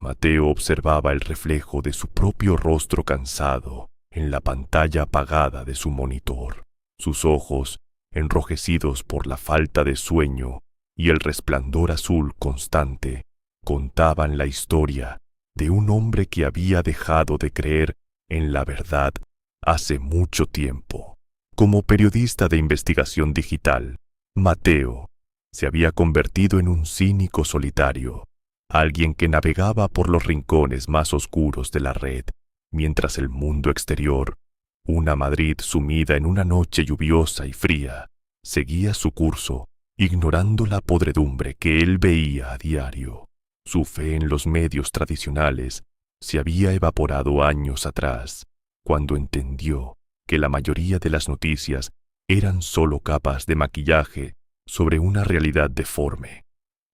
Mateo observaba el reflejo de su propio rostro cansado en la pantalla apagada de su monitor. Sus ojos, enrojecidos por la falta de sueño y el resplandor azul constante, contaban la historia de un hombre que había dejado de creer en la verdad hace mucho tiempo. Como periodista de investigación digital, Mateo se había convertido en un cínico solitario, alguien que navegaba por los rincones más oscuros de la red, mientras el mundo exterior, una Madrid sumida en una noche lluviosa y fría, seguía su curso, ignorando la podredumbre que él veía a diario. Su fe en los medios tradicionales se había evaporado años atrás, cuando entendió que la mayoría de las noticias eran solo capas de maquillaje sobre una realidad deforme.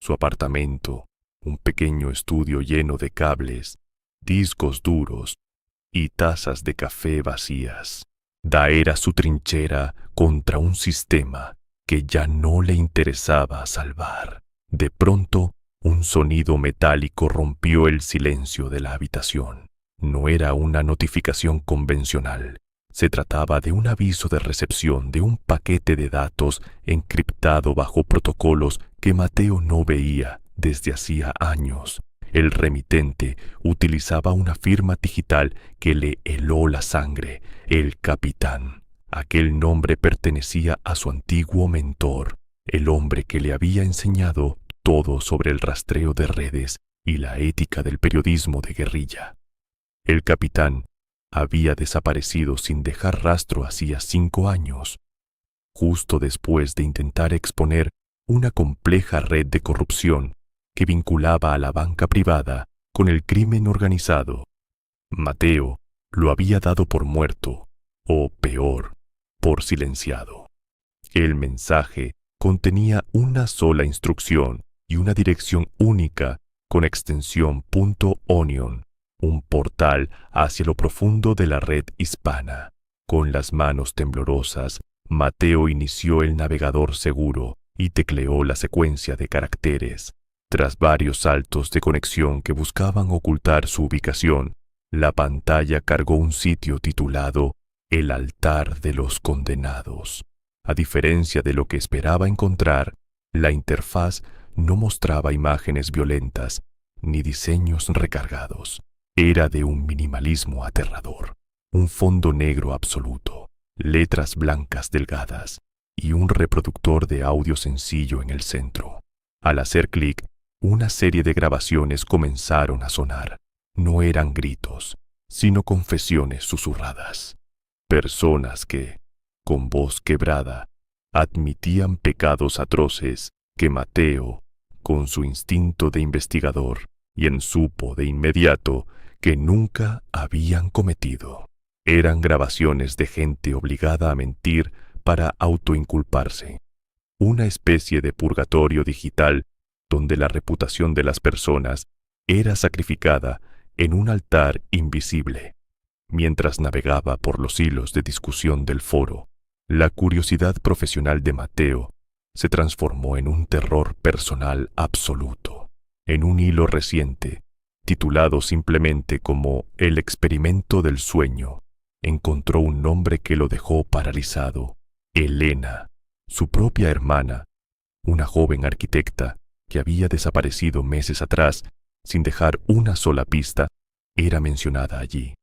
Su apartamento, un pequeño estudio lleno de cables, discos duros y tazas de café vacías, era su trinchera contra un sistema que ya no le interesaba salvar. De pronto, un sonido metálico rompió el silencio de la habitación. No era una notificación convencional. Se trataba de un aviso de recepción de un paquete de datos encriptado bajo protocolos que Mateo no veía desde hacía años. El remitente utilizaba una firma digital que le heló la sangre, el Capitán. Aquel nombre pertenecía a su antiguo mentor, el hombre que le había enseñado todo sobre el rastreo de redes y la ética del periodismo de guerrilla. El Capitán había desaparecido sin dejar rastro hacía 5 años, justo después de intentar exponer una compleja red de corrupción que vinculaba a la banca privada con el crimen organizado. Mateo lo había dado por muerto, o peor, por silenciado. El mensaje contenía una sola instrucción y una dirección única con extensión .onion, un portal hacia lo profundo de la red hispana. Con las manos temblorosas, Mateo inició el navegador seguro y tecleó la secuencia de caracteres. Tras varios saltos de conexión que buscaban ocultar su ubicación, la pantalla cargó un sitio titulado El altar de los condenados. A diferencia de lo que esperaba encontrar, la interfaz no mostraba imágenes violentas ni diseños recargados. Era de un minimalismo aterrador. Un fondo negro absoluto, letras blancas delgadas y un reproductor de audio sencillo en el centro. Al hacer clic, una serie de grabaciones comenzaron a sonar. No eran gritos, sino confesiones susurradas. Personas que, con voz quebrada, admitían pecados atroces que Mateo, con su instinto de investigador, supo de inmediato que nunca habían cometido. Eran grabaciones de gente obligada a mentir para autoinculparse. Una especie de purgatorio digital donde la reputación de las personas era sacrificada en un altar invisible. Mientras navegaba por los hilos de discusión del foro, la curiosidad profesional de Mateo se transformó en un terror personal absoluto. En un hilo reciente, titulado simplemente como El experimento del sueño, encontró un nombre que lo dejó paralizado: Elena, su propia hermana, una joven arquitecta que había desaparecido meses atrás sin dejar una sola pista, era mencionada allí.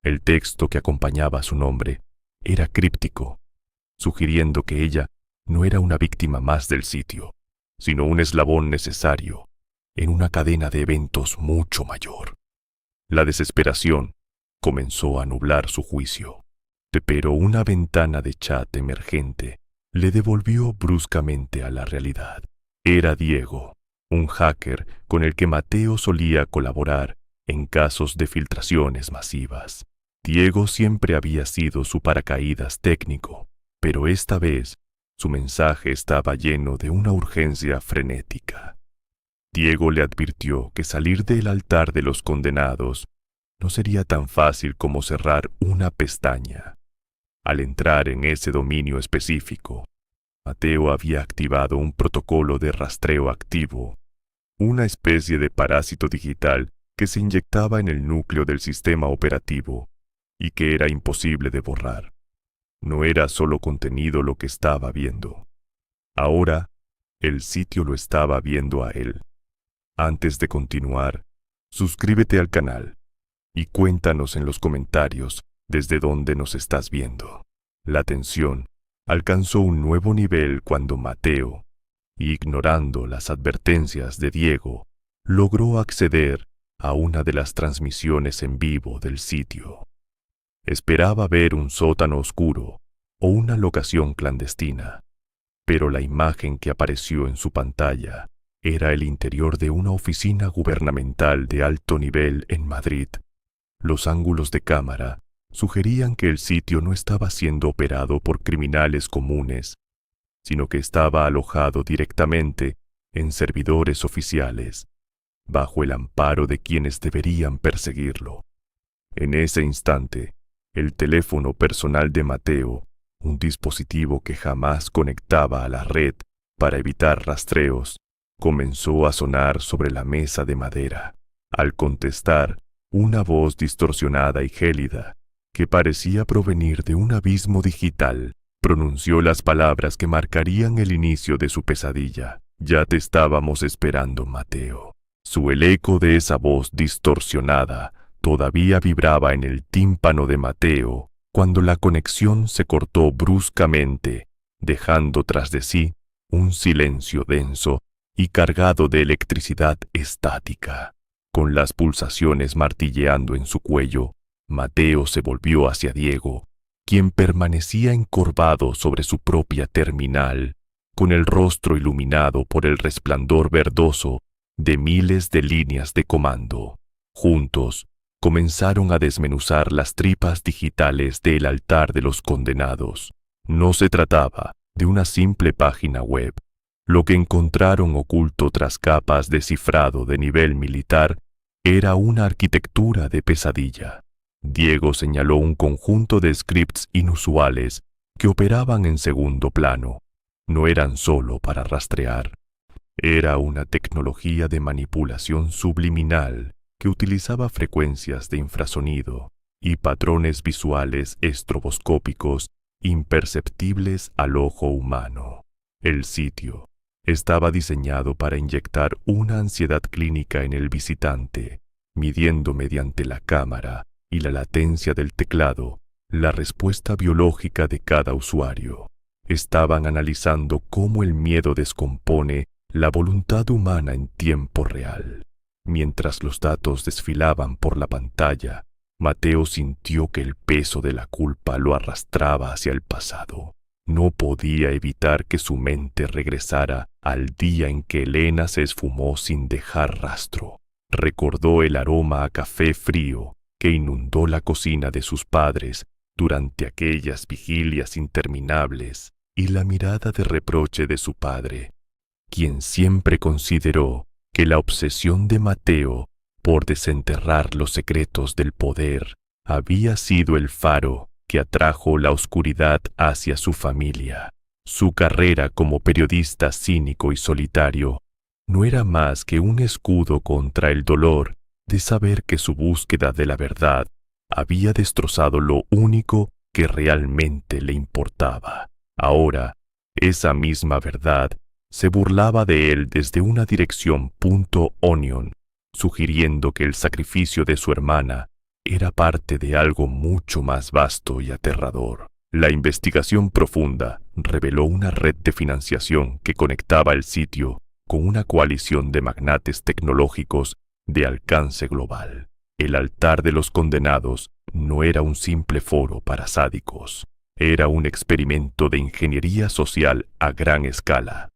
El texto que acompañaba su nombre era críptico, sugiriendo que ella no era una víctima más del sitio, sino un eslabón necesario en una cadena de eventos mucho mayor. La desesperación comenzó a nublar su juicio, pero una ventana de chat emergente le devolvió bruscamente a la realidad. Era Diego, un hacker con el que Mateo solía colaborar en casos de filtraciones masivas. Diego siempre había sido su paracaídas técnico, pero esta vez su mensaje estaba lleno de una urgencia frenética. Diego le advirtió que salir del altar de los condenados no sería tan fácil como cerrar una pestaña. Al entrar en ese dominio específico, Mateo había activado un protocolo de rastreo activo, una especie de parásito digital que se inyectaba en el núcleo del sistema operativo y que era imposible de borrar. No era solo contenido lo que estaba viendo. Ahora, el sitio lo estaba viendo a él. Antes de continuar, suscríbete al canal y cuéntanos en los comentarios desde dónde nos estás viendo. La tensión alcanzó un nuevo nivel cuando Mateo, ignorando las advertencias de Diego, logró acceder a una de las transmisiones en vivo del sitio. Esperaba ver un sótano oscuro o una locación clandestina, pero la imagen que apareció en su pantalla era el interior de una oficina gubernamental de alto nivel en Madrid. Los ángulos de cámara sugerían que el sitio no estaba siendo operado por criminales comunes, sino que estaba alojado directamente en servidores oficiales, bajo el amparo de quienes deberían perseguirlo. En ese instante, el teléfono personal de Mateo, un dispositivo que jamás conectaba a la red para evitar rastreos, comenzó a sonar sobre la mesa de madera. Al contestar, una voz distorsionada y gélida, que parecía provenir de un abismo digital, pronunció las palabras que marcarían el inicio de su pesadilla. Ya te estábamos esperando, Mateo. El eco de esa voz distorsionada todavía vibraba en el tímpano de Mateo cuando la conexión se cortó bruscamente, dejando tras de sí un silencio denso y cargado de electricidad estática. Con las pulsaciones martilleando en su cuello, Mateo se volvió hacia Diego, quien permanecía encorvado sobre su propia terminal, con el rostro iluminado por el resplandor verdoso de miles de líneas de comando. Juntos, comenzaron a desmenuzar las tripas digitales del altar de los condenados. No se trataba de una simple página web. Lo que encontraron oculto tras capas de cifrado de nivel militar era una arquitectura de pesadilla. Diego señaló un conjunto de scripts inusuales que operaban en segundo plano. No eran solo para rastrear. Era una tecnología de manipulación subliminal que utilizaba frecuencias de infrasonido y patrones visuales estroboscópicos imperceptibles al ojo humano. El sitio estaba diseñado para inyectar una ansiedad clínica en el visitante, midiendo mediante la cámara y la latencia del teclado la respuesta biológica de cada usuario. Estaban analizando cómo el miedo descompone la voluntad humana en tiempo real. Mientras los datos desfilaban por la pantalla, Mateo sintió que el peso de la culpa lo arrastraba hacia el pasado. No podía evitar que su mente regresara al día en que Elena se esfumó sin dejar rastro. Recordó el aroma a café frío que inundó la cocina de sus padres durante aquellas vigilias interminables y la mirada de reproche de su padre, quien siempre consideró que la obsesión de Mateo por desenterrar los secretos del poder había sido el faro que atrajo la oscuridad hacia su familia. Su carrera como periodista cínico y solitario no era más que un escudo contra el dolor de saber que su búsqueda de la verdad había destrozado lo único que realmente le importaba. Ahora, esa misma verdad se burlaba de él desde una dirección .onion, sugiriendo que el sacrificio de su hermana era parte de algo mucho más vasto y aterrador. La investigación profunda reveló una red de financiación que conectaba el sitio con una coalición de magnates tecnológicos de alcance global. El altar de los condenados no era un simple foro para sádicos, era un experimento de ingeniería social a gran escala.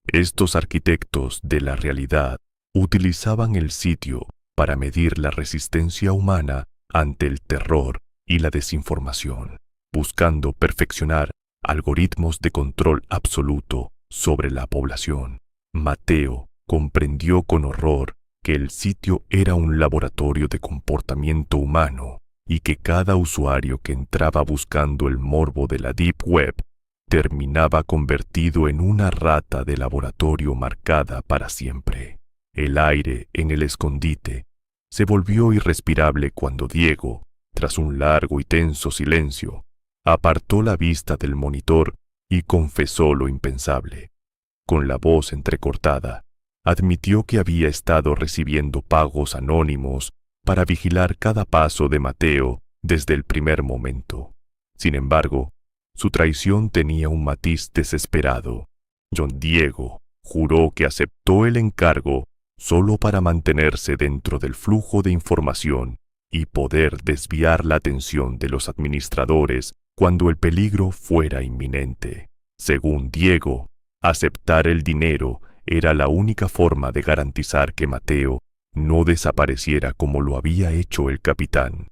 Estos arquitectos de la realidad utilizaban el sitio para medir la resistencia humana ante el terror y la desinformación, buscando perfeccionar algoritmos de control absoluto sobre la población. Mateo comprendió con horror que el sitio era un laboratorio de comportamiento humano y que cada usuario que entraba buscando el morbo de la Deep Web terminaba convertido en una rata de laboratorio marcada para siempre. El aire en el escondite se volvió irrespirable cuando Diego, tras un largo y tenso silencio, apartó la vista del monitor y confesó lo impensable. Con la voz entrecortada, admitió que había estado recibiendo pagos anónimos para vigilar cada paso de Mateo desde el primer momento. Sin embargo, su traición tenía un matiz desesperado. John Diego juró que aceptó el encargo solo para mantenerse dentro del flujo de información y poder desviar la atención de los administradores cuando el peligro fuera inminente. Según Diego, aceptar el dinero era la única forma de garantizar que Mateo no desapareciera como lo había hecho el capitán.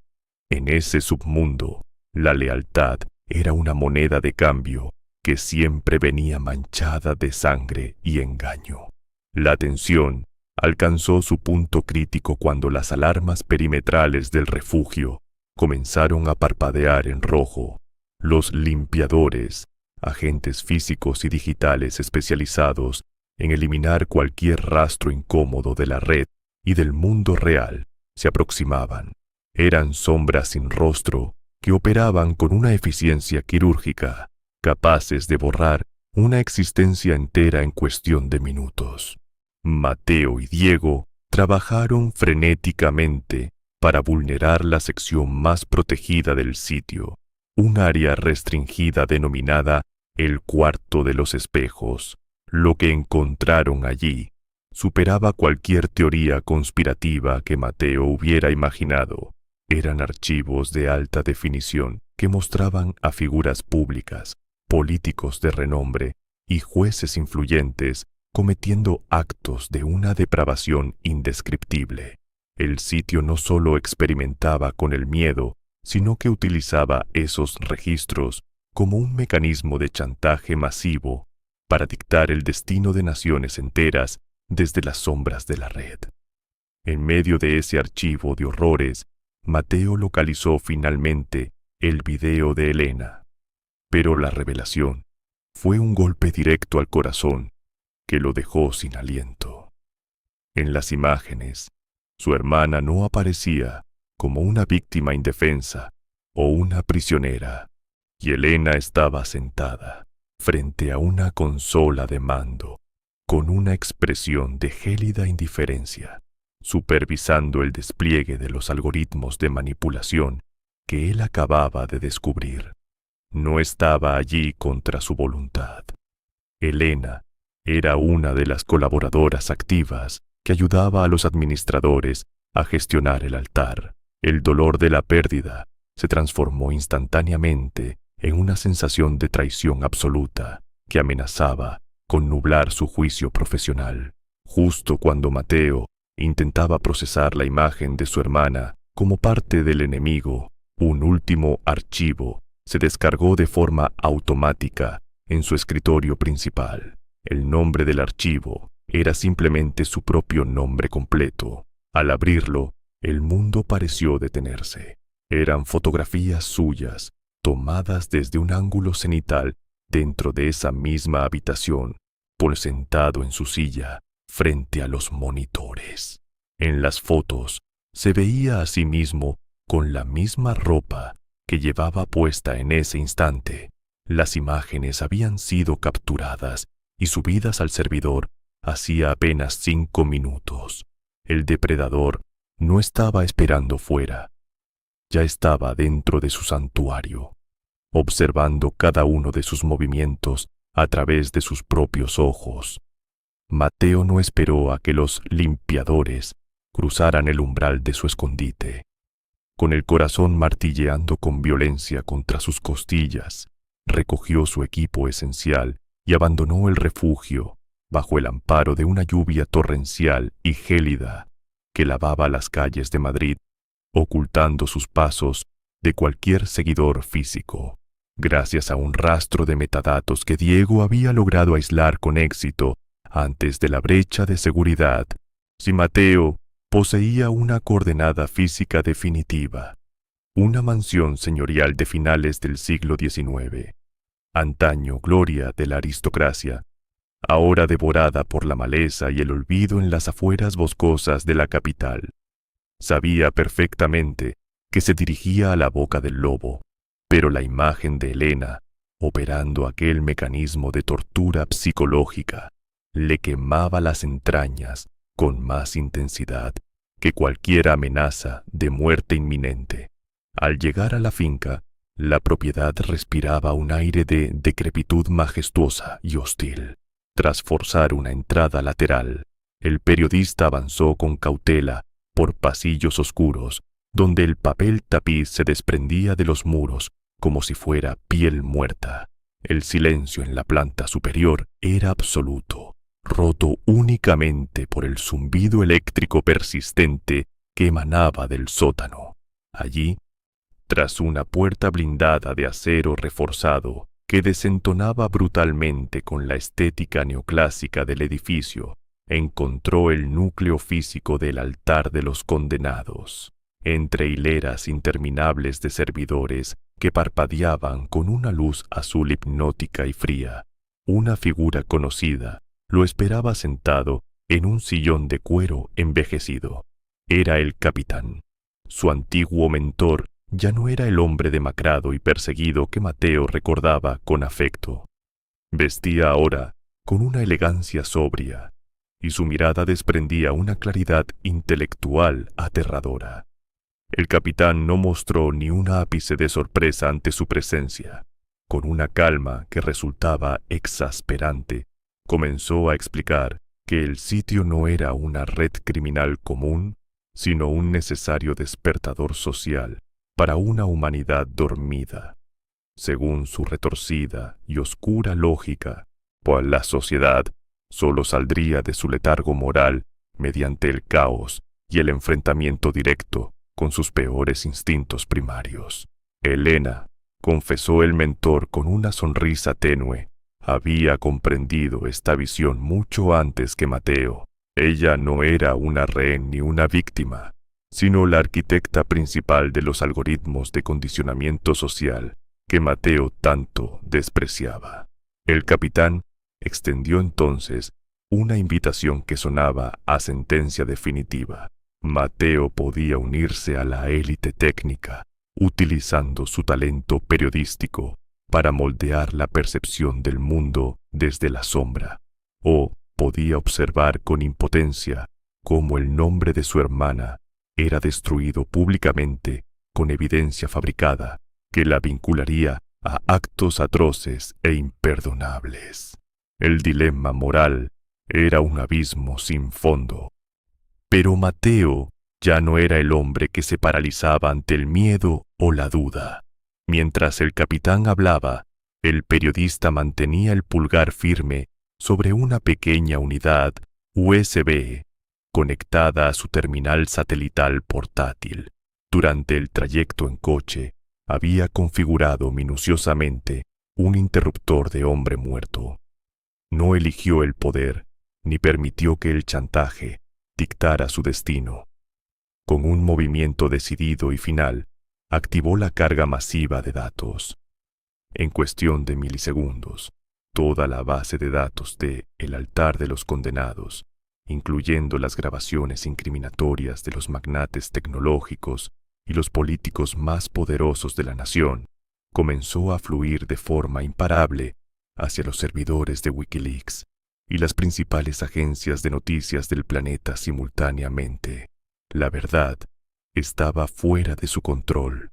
En ese submundo, la lealtad era una moneda de cambio que siempre venía manchada de sangre y engaño. La tensión alcanzó su punto crítico cuando las alarmas perimetrales del refugio comenzaron a parpadear en rojo. Los limpiadores, agentes físicos y digitales especializados en eliminar cualquier rastro incómodo de la red y del mundo real, se aproximaban. Eran sombras sin rostro que operaban con una eficiencia quirúrgica, capaces de borrar una existencia entera en cuestión de minutos. Mateo y Diego trabajaron frenéticamente para vulnerar la sección más protegida del sitio, un área restringida denominada el Cuarto de los Espejos. Lo que encontraron allí superaba cualquier teoría conspirativa que Mateo hubiera imaginado. Eran archivos de alta definición que mostraban a figuras públicas, políticos de renombre y jueces influyentes cometiendo actos de una depravación indescriptible. El sitio no solo experimentaba con el miedo, sino que utilizaba esos registros como un mecanismo de chantaje masivo para dictar el destino de naciones enteras desde las sombras de la red. En medio de ese archivo de horrores, Mateo localizó finalmente el video de Elena. Pero la revelación fue un golpe directo al corazón que lo dejó sin aliento. En las imágenes, su hermana no aparecía como una víctima indefensa o una prisionera, y Elena estaba sentada frente a una consola de mando, con una expresión de gélida indiferencia, supervisando el despliegue de los algoritmos de manipulación que él acababa de descubrir. No estaba allí contra su voluntad. Elena era una de las colaboradoras activas que ayudaba a los administradores a gestionar el altar. El dolor de la pérdida se transformó instantáneamente en una sensación de traición absoluta que amenazaba con nublar su juicio profesional. Justo cuando Mateo intentaba procesar la imagen de su hermana como parte del enemigo, un último archivo se descargó de forma automática en su escritorio principal. El nombre del archivo era simplemente su propio nombre completo. Al abrirlo, el mundo pareció detenerse. Eran fotografías suyas, tomadas desde un ángulo cenital dentro de esa misma habitación, por sentado en su silla, frente a los monitores. En las fotos, se veía a sí mismo con la misma ropa que llevaba puesta en ese instante. Las imágenes habían sido capturadas y subidas al servidor hacía apenas 5 minutos. El depredador no estaba esperando fuera. Ya estaba dentro de su santuario, observando cada uno de sus movimientos a través de sus propios ojos. Mateo no esperó a que los limpiadores cruzaran el umbral de su escondite. Con el corazón martilleando con violencia contra sus costillas, recogió su equipo esencial y abandonó el refugio bajo el amparo de una lluvia torrencial y gélida que lavaba las calles de Madrid, ocultando sus pasos de cualquier seguidor físico. Gracias a un rastro de metadatos que Diego había logrado aislar con éxito antes de la brecha de seguridad, si Mateo poseía una coordenada física definitiva, una mansión señorial de finales del siglo XIX, antaño gloria de la aristocracia, ahora devorada por la maleza y el olvido en las afueras boscosas de la capital. Sabía perfectamente que se dirigía a la boca del lobo, pero la imagen de Elena, operando aquel mecanismo de tortura psicológica, le quemaba las entrañas con más intensidad que cualquier amenaza de muerte inminente. Al llegar a la finca, la propiedad respiraba un aire de decrepitud majestuosa y hostil. Tras forzar una entrada lateral, el periodista avanzó con cautela por pasillos oscuros, donde el papel tapiz se desprendía de los muros como si fuera piel muerta. El silencio en la planta superior era absoluto, roto únicamente por el zumbido eléctrico persistente que emanaba del sótano. Allí, tras una puerta blindada de acero reforzado que desentonaba brutalmente con la estética neoclásica del edificio, encontró el núcleo físico del altar de los condenados. Entre hileras interminables de servidores que parpadeaban con una luz azul hipnótica y fría, una figura conocida lo esperaba sentado en un sillón de cuero envejecido. Era el capitán. Su antiguo mentor ya no era el hombre demacrado y perseguido que Mateo recordaba con afecto. Vestía ahora con una elegancia sobria, y su mirada desprendía una claridad intelectual aterradora. El capitán no mostró ni un ápice de sorpresa ante su presencia. Con una calma que resultaba exasperante, comenzó a explicar que el sitio no era una red criminal común, sino un necesario despertador social para una humanidad dormida. Según su retorcida y oscura lógica, pues la sociedad solo saldría de su letargo moral mediante el caos y el enfrentamiento directo con sus peores instintos primarios. Elena, confesó el mentor con una sonrisa tenue, había comprendido esta visión mucho antes que Mateo. Ella no era una rehén ni una víctima, sino la arquitecta principal de los algoritmos de condicionamiento social que Mateo tanto despreciaba. El capitán extendió entonces una invitación que sonaba a sentencia definitiva. Mateo podía unirse a la élite técnica, utilizando su talento periodístico para moldear la percepción del mundo desde la sombra, o podía observar con impotencia cómo el nombre de su hermana era destruido públicamente con evidencia fabricada que la vincularía a actos atroces e imperdonables. El dilema moral era un abismo sin fondo. Pero Mateo ya no era el hombre que se paralizaba ante el miedo o la duda. Mientras el capitán hablaba, el periodista mantenía el pulgar firme sobre una pequeña unidad USB conectada a su terminal satelital portátil. Durante el trayecto en coche, había configurado minuciosamente un interruptor de hombre muerto. No eligió el poder, ni permitió que el chantaje dictara su destino. Con un movimiento decidido y final, activó la carga masiva de datos. En cuestión de milisegundos, toda la base de datos de El altar de los condenados, incluyendo las grabaciones incriminatorias de los magnates tecnológicos y los políticos más poderosos de la nación, comenzó a fluir de forma imparable hacia los servidores de Wikileaks y las principales agencias de noticias del planeta simultáneamente. La verdad estaba fuera de su control.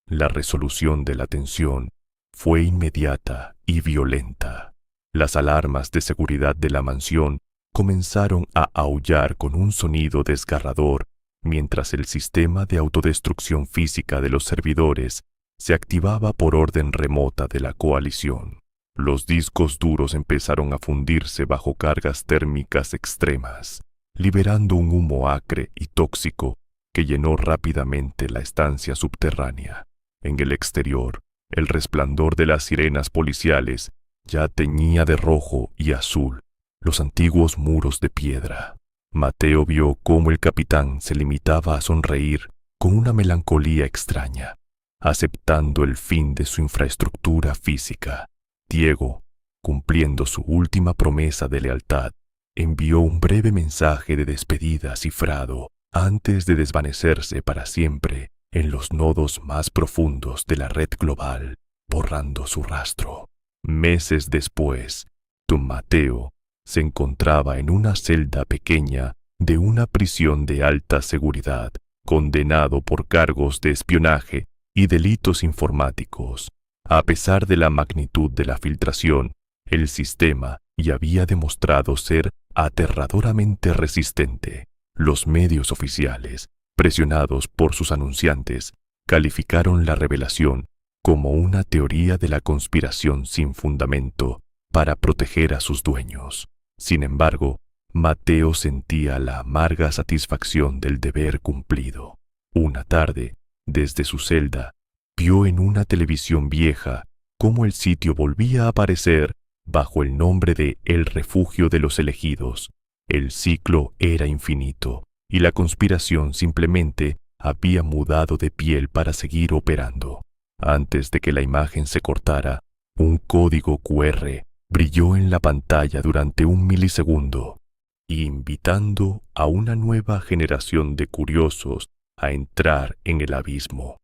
La resolución de la tensión fue inmediata y violenta. Las alarmas de seguridad de la mansión comenzaron a aullar con un sonido desgarrador, mientras el sistema de autodestrucción física de los servidores se activaba por orden remota de la coalición. Los discos duros empezaron a fundirse bajo cargas térmicas extremas, liberando un humo acre y tóxico que llenó rápidamente la estancia subterránea. En el exterior, el resplandor de las sirenas policiales ya teñía de rojo y azul los antiguos muros de piedra. Mateo vio cómo el capitán se limitaba a sonreír con una melancolía extraña, aceptando el fin de su infraestructura física. Diego, cumpliendo su última promesa de lealtad, envió un breve mensaje de despedida cifrado antes de desvanecerse para siempre en los nodos más profundos de la red global, borrando su rastro. Meses después, Don Mateo se encontraba en una celda pequeña de una prisión de alta seguridad, condenado por cargos de espionaje y delitos informáticos. A pesar de la magnitud de la filtración, el sistema ya había demostrado ser aterradoramente resistente. Los medios oficiales, presionados por sus anunciantes, calificaron la revelación como una teoría de la conspiración sin fundamento para proteger a sus dueños. Sin embargo, Mateo sentía la amarga satisfacción del deber cumplido. Una tarde, desde su celda, vio en una televisión vieja cómo el sitio volvía a aparecer bajo el nombre de El Refugio de los Elegidos. El ciclo era infinito y la conspiración simplemente había mudado de piel para seguir operando. Antes de que la imagen se cortara, un código QR brilló en la pantalla durante un milisegundo, invitando a una nueva generación de curiosos a entrar en el abismo.